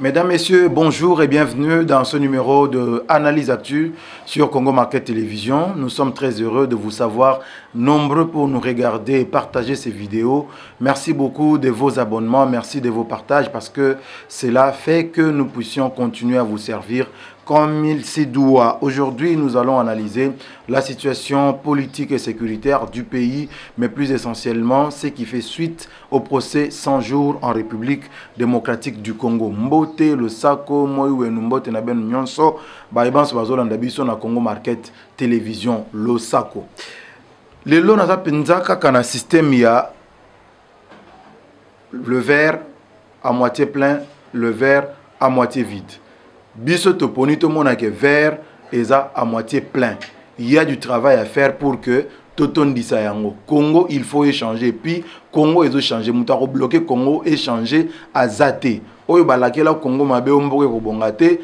Mesdames, Messieurs, bonjour et bienvenue dans ce numéro de Analyse Actu sur Congo Market Télévision. Nous sommes très heureux de vous savoir nombreux pour nous regarder et partager ces vidéos. Merci beaucoup de vos abonnements, merci de vos partages parce que cela fait que nous puissions continuer à vous servir comme il s'y doit. Aujourd'hui, nous allons analyser la situation politique et sécuritaire du pays, mais plus essentiellement ce qui fait suite au procès 100 jours en République démocratique du Congo. Mbote, le Sako, Moïwe, Mbote, Naben, Nyonso, Baïbans, Bazolanda, Biso, na Congo Market Télévision, le Sako. Le lot n'a pas qu'un système, il y a le verre à moitié plein, le verre à moitié vide. Biso toponi tout le monde a que verre est à moitié plein. Il y a du travail à faire pour que Toton disa yango. Congo, il faut échanger. Puis Congo ils ont changé. Moutaro bloqué Congo échanger à Zate. Oyo balake la Congo mabe omboke ko bongate.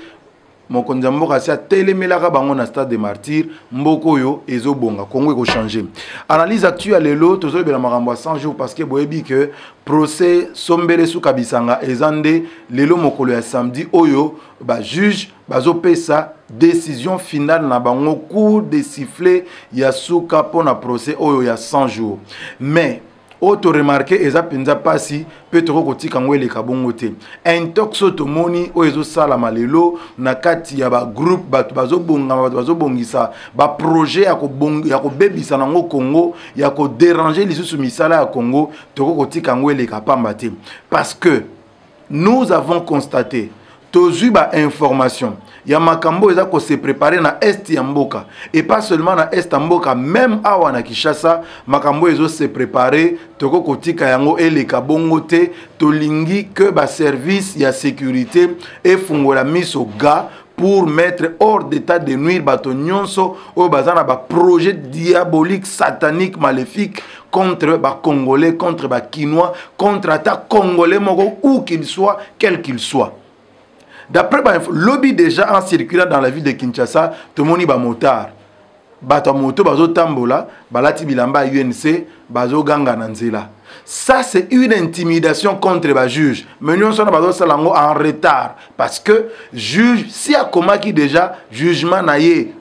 Mokonza mboka sia telemelaka bango na stade des martyrs mboko yo ezo bonga Congo eko changer. Analyse actuelle lelo tozo bela makambo 100 jours parce que boyebi que procès sombele sou kabisanga ezande lelo mokolo ya samedi oyo ba juge bazo pesa décision finale na bango coup de sifflet ya souka pona procès oyo ya 100 jours. Mais auto remarqué eza penza pasi petro kotika ngwele kabongote intoxo tomoni oyezo sala malelo na kati ya ba groupe bazo bongisa ba projet ya ko bebisa nango Congo ya ko déranger lisusu misala ya Congo toko kotika ngwele kapamba te parce que nous avons constaté tozu ba information ya makambo eza ko se préparer na est ya mboka et pas seulement na est ya mboka même awa na Kinshasa makambo ezo se préparer toko kotika yango eleka bongo te tolingi que ba service ya sécurité et fungola miso ga pour mettre hors d'état de nuire bato nyonso o bazana ba projet diabolique satanique maléfique contre ba congolais contre ba kinois contre attaque congolais moko où qu'il soit quel qu'il soit. D'après le lobby déjà en circulant dans la ville de Kinshasa, tout le monde est motard. Bato moto bazo tambola, balati bilamba UNC, bazo ganga nanzela. Ça c'est une intimidation contre le juge. Mais nous sommes en retard parce que juge si a komaki déjà jugement naie.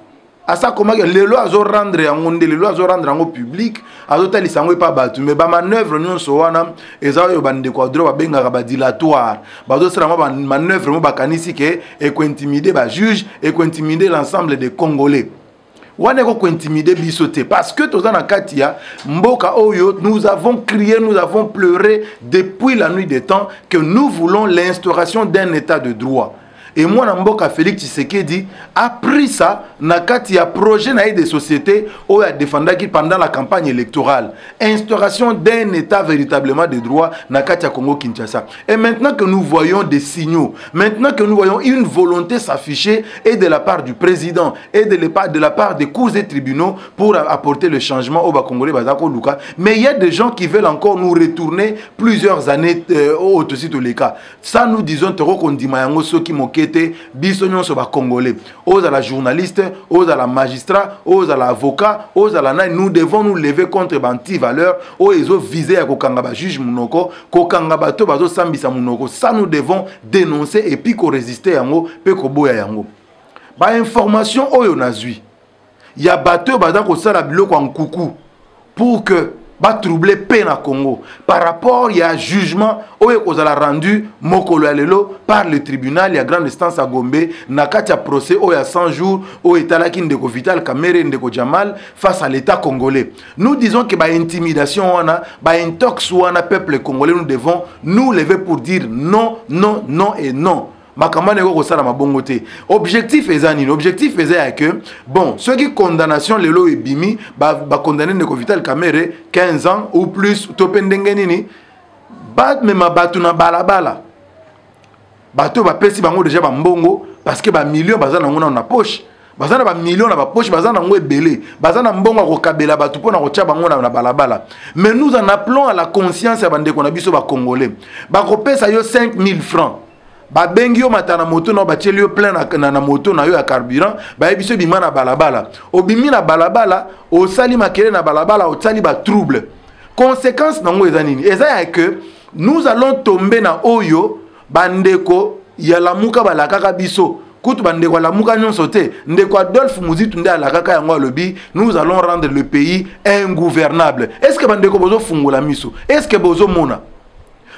Asa komaki le loi azo rendre yangonde le loi azo rendre yango public azo tali sango pa batu mais ba manœuvre nous so wana eza yo bande ko droit ba benga ba dilatoire bazo sera ba manœuvre mo bakanisi ke et ko intimider ba juge et ko intimider l'ensemble des Congolais. Wane ko intimider bisoté parce que toza na katia mboka oyo nous avons crié nous avons pleuré depuis la nuit des temps que nous voulons l'instauration d'un état de droit. Et moi, Namboka Félix Tshisekedi a pris ça, nakati a projet des sociétés où il a défendu pendant la campagne électorale. Instauration d'un état véritablement de droit, nakati a Congo Kinshasa. Et maintenant que nous voyons des signaux, maintenant que nous voyons une volonté s'afficher et de la part du président et de la part des cours et tribunaux pour apporter le changement au Congolais Bazako Luka. Mais il y a des gens qui veulent encore nous retourner plusieurs années au cas. Ça, nous disons, Toro Kondimayango, ceux qui m'ont biso nyonso ba congolais aux à la journaliste aux à la magistrat aux à l'avocat aux à la nous devons nous lever contre banti valeur aux ezo viser ya kokanga ba juge munoko kokanga bato bazo sambisa munoko ça nous devons dénoncer et puis ko résister yango pe ko boya yango ba information oyo nazui ya bato baza ko sala biloko en kuku pour que ba troubler peine à Congo par rapport il y a jugement oyo kozala rendu mokolo lelo par le tribunal il y a grande instance à Gombe na kati ya procès oyo ya 100 jours oyo etalaki ndeko Vital Kamerhe ndeko Jamal face à l'état congolais. Nous disons que ba intimidation wana ba intox wana peuple congolais nous devons nous lever pour dire non non non et non. Makamane ko sala mabongo te. Objectif ezani, objectif ezaya que bon, ceux qui condamnation lelo ebimi ba condamner ndeko Vital Kamerhe 15 ans ou plus topendenge nini ba mema batu na balabala. Bato ba pesi bango déjà ba mbongo parce que ba millions bazana ngona na poche. Bazana ba millions na ba poche bazana ngo ebele. Bazana mbongo ko kabela batu pona ko tia bango na balabala. Mais nous en appelons à la conscience ya bande ko na biso ba congolais. Ba ko pesa yo 5000 francs. Ba bengio matana moto na ba tchelio plein na moto na yo ya carburant ba yebiso bima na balabala obimi na balabala o sali makele na balabala o sali ba trouble conséquence nango eza nini eza ya que nous allons tomber na oyo bandeko ya lamuka balakaka biso kutu bandeko lamuka nyonso te ndeko Adolphe Muzitu nde alakaka yango alobi nous allons rendre le pays ingouvernable. Est-ce que bandeko bozo fungola miso? Est-ce que bozo mona?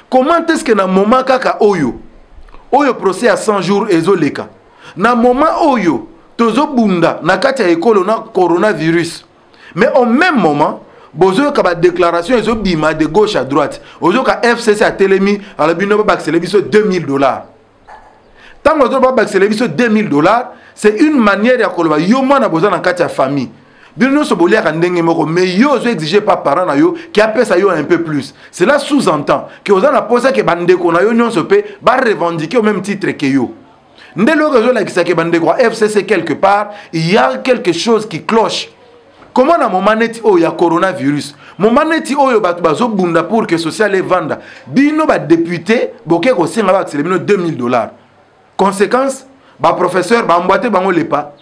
Comment est-ce que na moment kaka oyo procès à 100 jours ezoleka na moment oyo tozo bunda na kati ya ekolo na coronavirus, mais au même moment bozo ka ba déclaration ezo bima de gauche à droite ozo ka FCC a telemi ala bino ba accélé biso $2000. Tant que ba accélé biso $2000, c'est une manière ya koloba yo mwana bozo na kati ya famille bino so bolia ka ndenge moko, mais yo ozo exiger pas parent na yo qui appelle ça yo un peu plus. Cela sous-entend que ozo na posa ke bandeko na yo nyonso pe ba revendiquer au même titre que yo. Ndé le réseau la ki bandeko FCC quelque part, il y a quelque chose qui cloche. Comment na moment neti o ya coronavirus, moment neti o yo batu bazo bunda pour que social et vanda bino ba député boké ko singa ba accélé bino $2000. Conséquence ba professeur ba mboité bango lepa.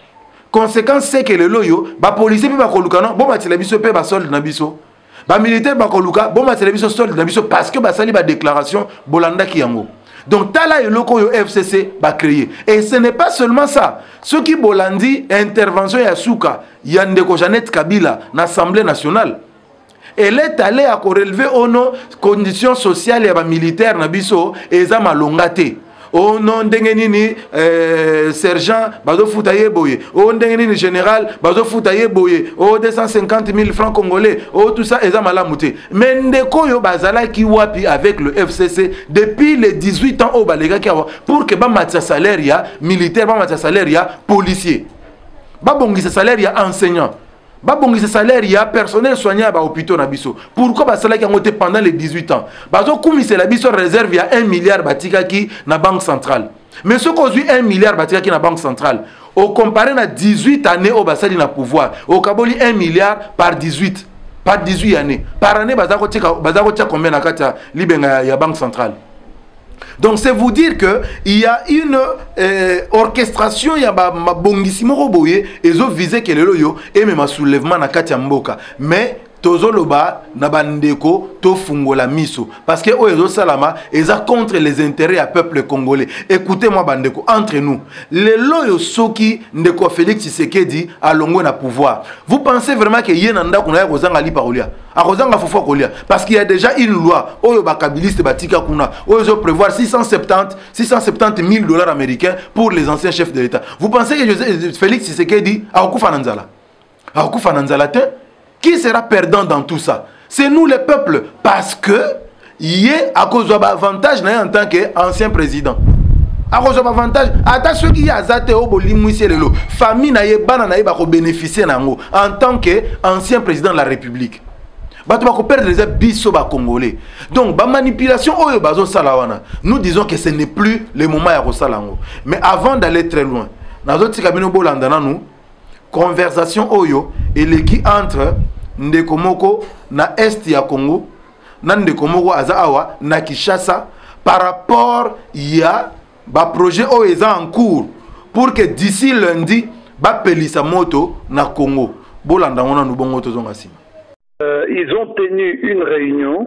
Conséquence c'est que le loyo ba policier pe ba koluka non bon ba télé biso pe ba solde na biso. Ba militaire ba koluka bon ba télé biso solde na biso parce que ba sali ba déclaration bolanda ki yango. Donc, tala et loko yo FCC va créer. Et ce n'est pas seulement ça. Ce qui bolandi intervention ya souka yandeko Jeannette Kabila dans l'Assemblée nationale. Elle est allée à relever ono conditions sociales et militaires na biso et za malongate. Oh non dengenini sergent bazo futaye boye. Oh dengenini général bazo futaye boye. Oh 250 000 francs congolais. Oh tout ça eza malamute. Mais ndeko yo bazala ki wapi avec le FCC depuis les 18 ans au balega ki pour que ba matya salaire ya militaire, ba matya salaire ya policier. Ba bongisa salaire ya enseignant. Ba bongisa salaire ya personnel soignant ba hôpitaux na biso. Pourquoi ba salaire ki ngote pendant les 18 ans? Bazo kumise la biso réserve ya 1 milliard batika ki na banque centrale. Mais ce qu'on 1 milliard batika ki na banque centrale, au comparé na 18 années au basali na pouvoir, au kaboli 1 milliard par 18 années. Par année bazako tia combien na kati libenga ya banque centrale. Donc c'est vous dire que il y a une orchestration, il y a ma bongisimo roboye et zo viser que le loyo et même un soulèvement na kati ya mboka. Mais tozoloba na bandeko to fungola miso parce que oyo salama eza contre les intérêts à peuple congolais. Écoutez-moi bandeko, entre nous le loyo soki ndeko Félix Tshisekedi alongo na pouvoir. Vous pensez vraiment que yena ndako na ya kozanga li parolia a kozanga fofo kolia parce qu'il y a déjà une loi oyo bakabiliste batika kuna oyo prévoir $670 000 américains pour les anciens chefs de l'État. Vous pensez que Félix Tshisekedi a okufa nanzala? A okufa nanzala te? Qui sera perdant dans tout ça? C'est nous les peuples parce que y est à cause de l'avantage en tant qu'ancien président. À cause de l'avantage, à ceux qui a zate au bolimouissé le famille na yebana na yeba ko bénéficier nango en tant qu'ancien président de la République. Bato bako perdre les biso ba congolais. Donc ba manipulation oyo bazo salawana. Nous disons que ce n'est plus le moment ya ko salango. Mais avant d'aller très loin, nazo tika bino bolanda na nous conversation oyo eleki entre ndeko moko na est ya Congo na ndeko moko aza awa na Kinshasa par rapport ya ba projet oyo eza en cours pour que d'ici lundi ba pelisa moto na Congo bolanda ngona nu bongo tozonga sima. Ils ont tenu une réunion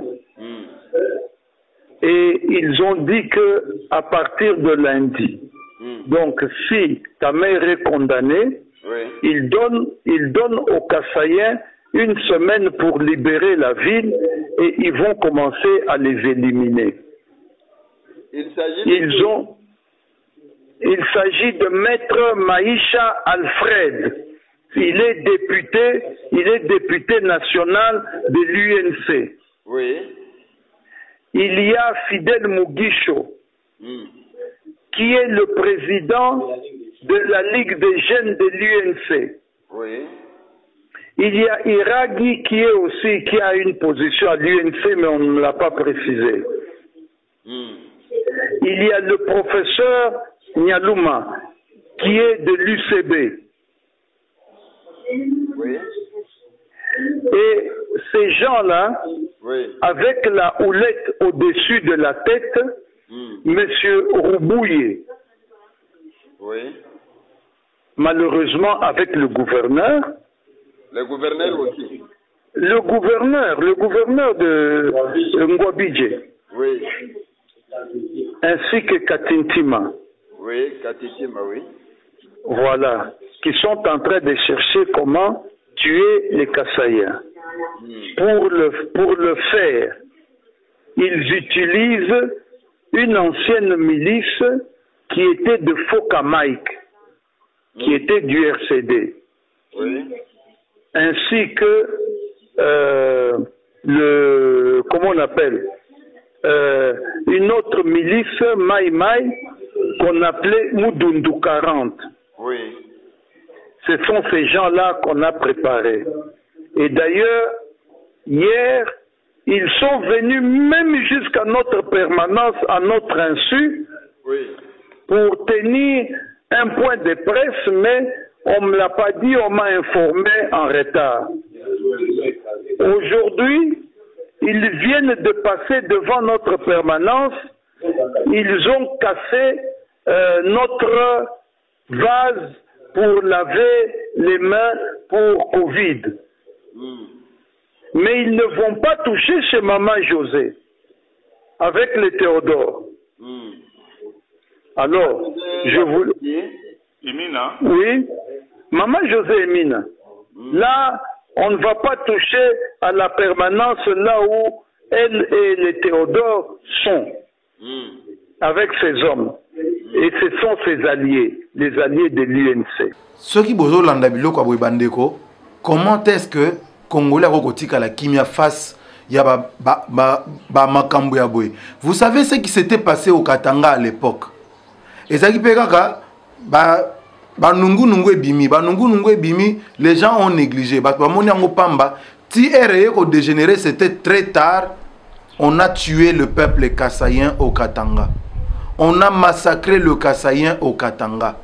et ils ont dit que à partir de lundi, donc si ta mère est condamnée, ils donnent aux Kassaïens une semaine pour libérer la ville et ils vont commencer à les éliminer. Il s'agit de Maître Maïcha Alfred. Il est député national de l'UNC. Oui. Il y a Fidel Mugisho, qui est le président de la Ligue des jeunes de l'UNC. Oui. Il y a Iragi qui a une position à l'UNC, mais on ne l'a pas précisé. Il y a le professeur Nyaluma, qui est de l'UCB. Oui. Et ces gens-là, avec la houlette au-dessus de la tête, Monsieur Roubouye, malheureusement avec le gouverneur. Le gouverneur aussi. Le gouverneur de Ngwabidje. Oui. Ainsi que Katintima. Oui, Katitima, oui. Voilà, qui sont en train de chercher comment tuer les Kassaïens. Pour le faire, ils utilisent une ancienne milice qui était de Fokamaïk, qui était du RCD. Oui. Ainsi que comment on appelle, une autre milice, Maï Maï, qu'on appelait Moudundu 40. Oui. Ce sont ces gens-là qu'on a préparés. Et d'ailleurs, hier, ils sont venus même jusqu'à notre permanence, à notre insu, Oui. pour tenir un point de presse, mais on ne me l'a pas dit, on m'a informé en retard. Aujourd'hui, ils viennent de passer devant notre permanence, ils ont cassé notre vase pour laver les mains pour Covid. Mais ils ne vont pas toucher chez Maman José, avec les Théodore. Alors, je voulais... Emina. Oui, Maman José Emina. Là, on ne va pas toucher à la permanence là où elle et les Théodore sont, avec ces hommes. Et ce sont ses alliés, les alliés de l'UNC. Ce qui bozo landabilo kwa bandeko, comment est-ce que Congolais rokotika la kimia face ya ba makambo ya boy. Vous savez ce qui s'était passé au Katanga à l'époque. Et ça qui pekaka ba nungu ebimi, les gens ont négligé. Ba moni yango pamba, ti RE ko dégénéré, c'était très tard. On a tué le peuple kassaïen au Katanga. On a massacré le Kassaïen au Katanga.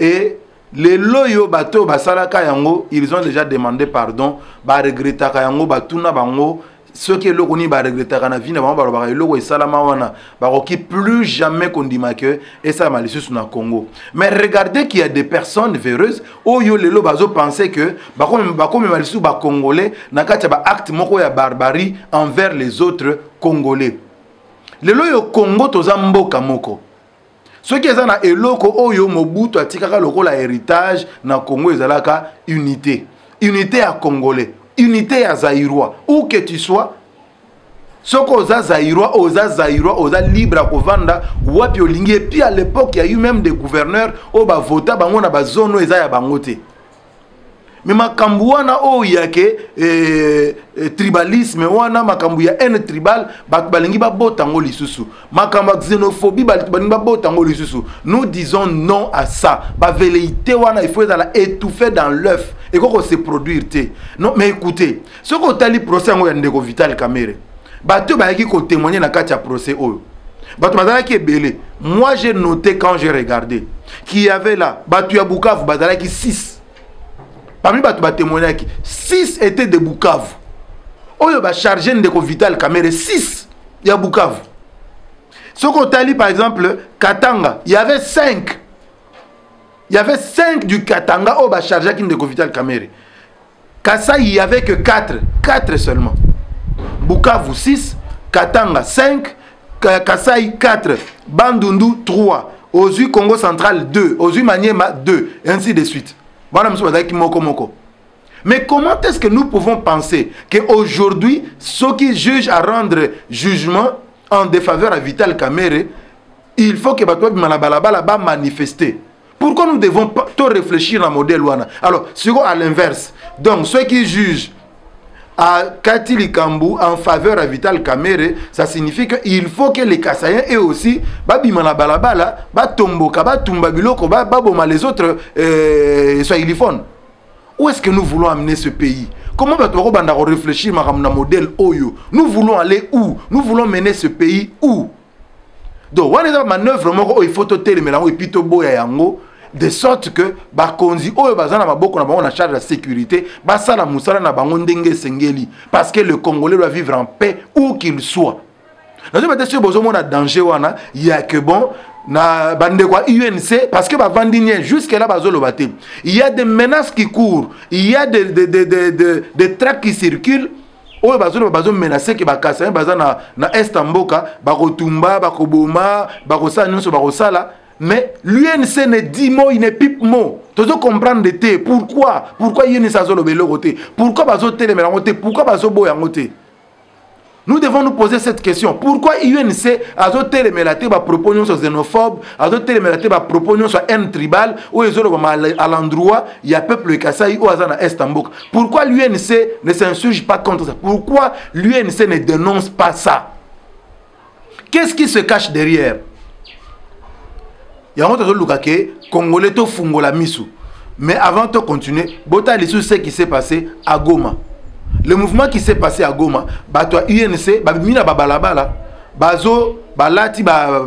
Et les loyo bato basalaka yango, ils ont déjà demandé pardon, ba regretta yango batuna bango, ceux qui lokoni ba regretta kana vina bango ba loko esalama wana, ba roki plus jamais kondima que et ça malicieux na Congo. Mais regardez qu'il y a des personnes véreuses oyo lelo bazo penser que ba comme malicieux ba congolais na kati ba acte moko ya barbarie envers les autres congolais. Lelo yo Congo toza mboka moko. Ceux qui sont na eloko oyo Mobutu atikaka lokola héritage na Congo ezalaka unité. Unité à Congolais, unité à Zaïrois. Où que tu sois, soko oza Zaïrois, oza libre à kovanda wapi olingi. Et puis à l'époque, il y a eu même des gouverneurs au ba vota bango na ba zone eza ya bangote. Mais makambu wana o yake tribalisme wana makambu ya haine tribal balingi ba botango lisusu makambu xénophobie balingi ba botango lisusu. Nous disons non à ça. Ba velléité wana il faut la étouffer dans l'œuf et qu'on se produire té. Non mais écoutez, ce qu'on tali procès ngo ya ndeko Vital Kamerhe. Bato ba yaki ko témoigner na kati ya procès oyo. Bato bazala ki ebele. Moi j'ai noté quand j'ai regardé qu'il y avait là bato ya Bukavu bazala ki 6. Parmi les témoignages, 6 étaient de Bukavu. Oyo ba chargé de Vital Kamerhe 6 il y a Bukavu. Ce qu'on t'a dit par exemple Katanga, il y avait 5. Il y avait 5 du Katanga au ba chargé de Vital Kamerhe. Kasaï, il y avait que 4 seulement. Bukavu 6, Katanga 5, Kasaï 4, Bandundu 3, Ozu Congo central 2, Ozu Maniema 2 et ainsi de suite. Mais comment est-ce que nous pouvons penser qu'aujourd'hui, ceux qui jugent à rendre jugement en défaveur à Vital Kamerhe, il faut que les manifester. Pourquoi nous devons pas réfléchir à un modèle wana? Alors, à l'inverse, donc ceux qui jugent à Katili Kambu en faveur à Vital Kamerhe, ça signifie qu'il faut que les Kassaïens aient aussi les autres soient. Où est-ce que nous voulons amener ce pays? Comment va-t-on réfléchir à un modèle Oyo? Nous voulons aller où? Nous voulons mener ce pays où? Donc, on est dans la manœuvre, il faut te mélanger et puis de sorte que bakonzi oyo bazana maboko na bango na charge de la sécurité basala musala na bango ndenge sengeli parce que le Congolais doit vivre en paix où qu'il soit. Nous avons peut-être besoin de danger wana il y a que bon na bande quoi UNC parce que ba vandinien jusque là bazolo baté. Il y a des menaces qui courent, il y a des tracts qui circulent. Oyo bazolo menacer que bakasa bazana na Estamboka bakotumba bakoboma bakosa nyonso bakosala. Mais l'UNC ne dit mot, il ne pipe mot. Tu dois comprendre de te. Pourquoi l'UNC a zolo belo côté? Pourquoi bazo tele melangote? Pourquoi bazo boyangote? Nous devons nous poser cette question. Pourquoi l'UNC a zolo tele melate ba proposition sur xénophobe, a zolo tele melate ba proposition sur haine tribale, ou ezolo à l'endroit il y a peuple Kasaï ou azana Estambouk. Pourquoi l'UNC ne s'insurge pas contre ça? Pourquoi l'UNC ne dénonce pas ça? Qu'est-ce qui se cache derrière? Il y a un autre qui Congolais to fungola misu. Mais avant de continuer, bota lissu ce qui s'est passé à Goma. Le mouvement qui s'est passé à Goma, bato UNC, babimina babalabala, bazo balati ba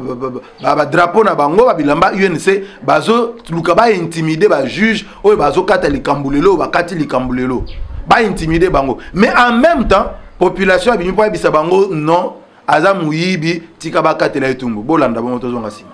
drapeau na bango babilamba UNC, bazo lukaba intimider ba juge ou bazo kata likambulelo ba kati likambulelo. Ba intimider bango. Mais en même temps, population abimi po bisa bango non, aza muyibi tika ba kata la etumbu. Bolanda bango tozonga sima.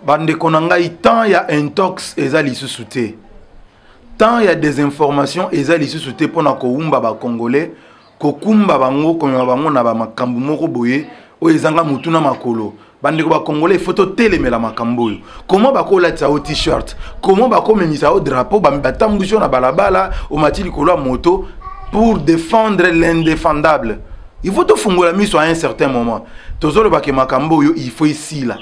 Bande konangai tant il y a intox ezali susute. Tant il y a des informations ezali susute pour na koumba ba congolais, kokumba bango konya bango na ba makambu moko boye o ezanga mutuna makolo. Bande ko ba congolais photo telemela makambo yo. Comment ba ko latsa au t-shirt? Comment ba ko memisa au drapeau ba tambusho na balabala o matili kolo moto pour défendre l'indéfendable? Il faut te fungola miso à un certain moment. Tozolo ba ke makambo yo il faut ici là.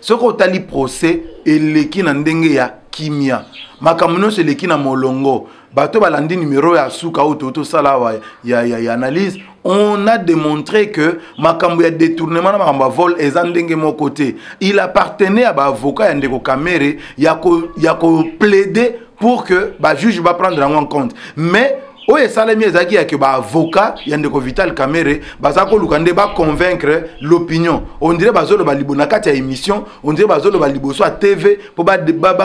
Ce qu'on tali procès et leki na ndenge ya kimia. Makambo c'est leki na molongo. Bato balandi numéro ya suka ou toto sala wa ya analyse. On a démontré que makambo ya détournement na makambo vol ezandenge mon côté. Il appartenait à ba avocat ya ndeko Kamere ya ko plaider pour que ba juge va prendre en compte. Mais oye salami ezaki ya ke ba avocat yandeko Vital Kamere bazako lukande ba convaincre l'opinion. On dirait bazolo ba libo na kati ya émission, on dirait bazolo ba libo so à TV pour ba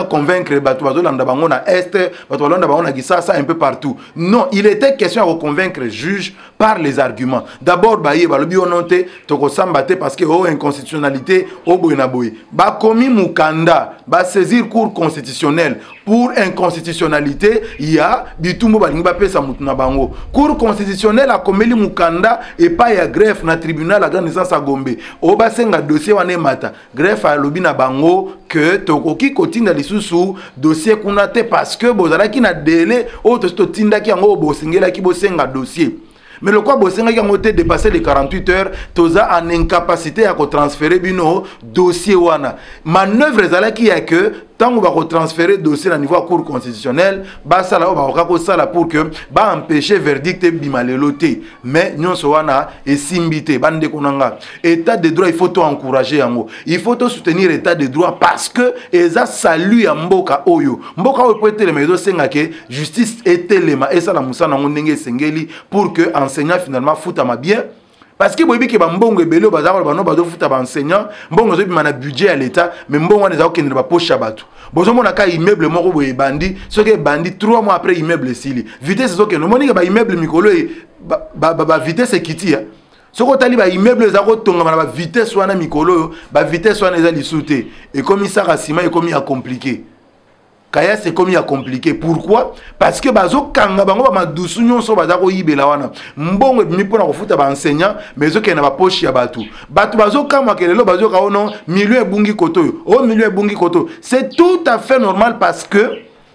convaincre bato bazolo landa bango na est, bato landa bango na Kisasa un peu partout. Non, il était question à convaincre le juge par les arguments. D'abord ba ye ba lobi ononte toko sambate parce que oh inconstitutionnalité au boyna boy. Ba komi mukanda ba saisir cour constitutionnelle pour inconstitutionnalité, il y a bitumbo ba linga pesa na bango. Cour constitutionnelle a komeli mukanda et pas ya greffe na tribunal la grande instance à Gombe. Oba senga dossier wane mata. Greffe a lobi na bango que tokoki kotinda lisusu dossier kuna te parce que bozalaki na délai o to tinda ki yango bosengela ki bosenga dossier. Mais le quoi bosenga ki yango te dépasser les 48 heures, toza en incapacité à ko transférer bino dossier wana. Manœuvre zalaki ya que tant on va transférer le dossier à niveau cour constitutionnelle, ça là pour que empêcher verdict bimaleloté. Mais nous sommes et simbité bande konanga. État de droit il faut encourager il faut soutenir l'état de droit parce que eza salut ya mboka oyo. Mboka oyo peut être les maisons sengake justice etelema et ça la musana ngondenge sengeli pour que enseignant finalement fouta ma bien. Parce que boyebi ke bambongo ebele bazako bano bazo futa ba enseignant mbongo zo bimana budget à l'état mais mbongo wana ezako kendela ba poche bato bozo mona ka immeuble moko boye bandi soki bandi 3 mois après immeuble sili vitesse zo ke no moni ke ba immeuble mikolo ba vitesse ekiti ya soko tali ba immeuble ezako tonga na ba vitesse wana mikolo ba vitesse wana ezali sute et comme ça rasima et comme il a compliqué. Kaya c'est comme il a compliqué. Pourquoi? Parce que bazo kanga bango ba madusu nyonso bazako yibela wana. Mbongo mi pona kofuta ba enseignant mais zo ke na ba poche ya batu. Batu bazo kama kelelo bazo ka ono milieu ebungi koto. Oh milieu ebungi koto. C'est tout à fait normal parce que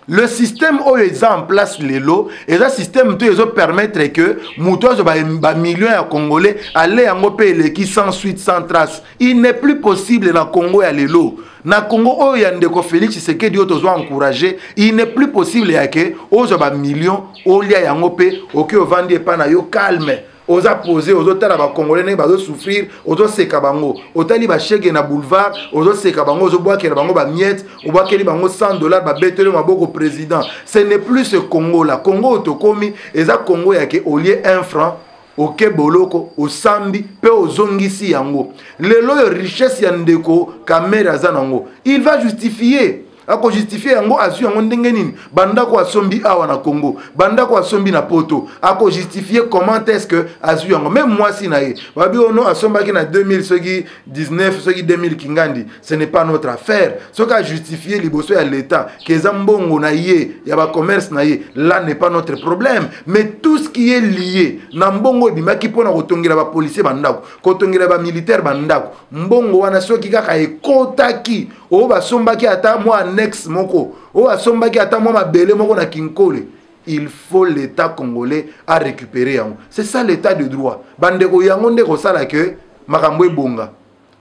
le système où ils ont en place les lots, et ce système tout permettre que moutois ba millions de Congolais aller en pays qui sans suite sans trace. Il n'est plus possible dans Congo à les lots. Na Congo où il y a ndeko Félix c'est que Dieu doit encourager. Il n'est plus possible ya que aux ba millions au lia ya ngopé au que vendre pas na yo calme. oza posé ozotala ba congolais ne bazo souffrir ozoseka bango otali ba chèque na boulevard ozoseka bango ozobwakela bango ba miette obwakeli bango $100 ba betele maboko président. Ce n'est plus ce Congo là. Congo otokomi eza Congo yake au lieu 1 franc oke boloko osambi pe ozongisi yango lelo yo richesse ya ndeko kamera za nango il va justifier ako justifier yango azu yango ndenge nini bandako asombi awa na Congo bandako asombi na poto ako justifier comment est-ce que azu yango même moi si na ye babi ono asombaki na 2000 soki 19 soki 2000 kingandi ce n'est pas notre affaire soka justifier liboso ya l'état keza mbongo na ye ya ba commerce na ye là n'est pas notre problème mais tout ce qui est lié na mbongo dimaki pona kotongela ba policier bandako kotongela ba militaire bandako mbongo wana soki kaka ekotaki o ba sombaki ata moi next moko o asombaki ata moi mabele moko na kinkole il faut l'état congolais à récupérer yango c'est ça l'état de droit bandeko yango ndeko sala que makambo ebonga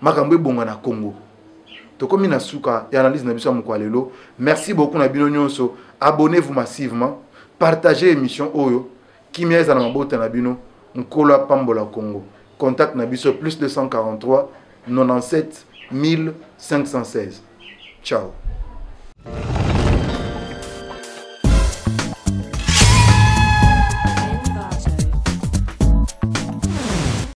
na Congo tokomi na suka ya analyse na biso moko lelo merci beaucoup na bino nyonso abonnez-vous massivement partagez émission oyo kimia za na mabota na bino nkolo pambola Congo contact na biso +243 97 1516 ciao.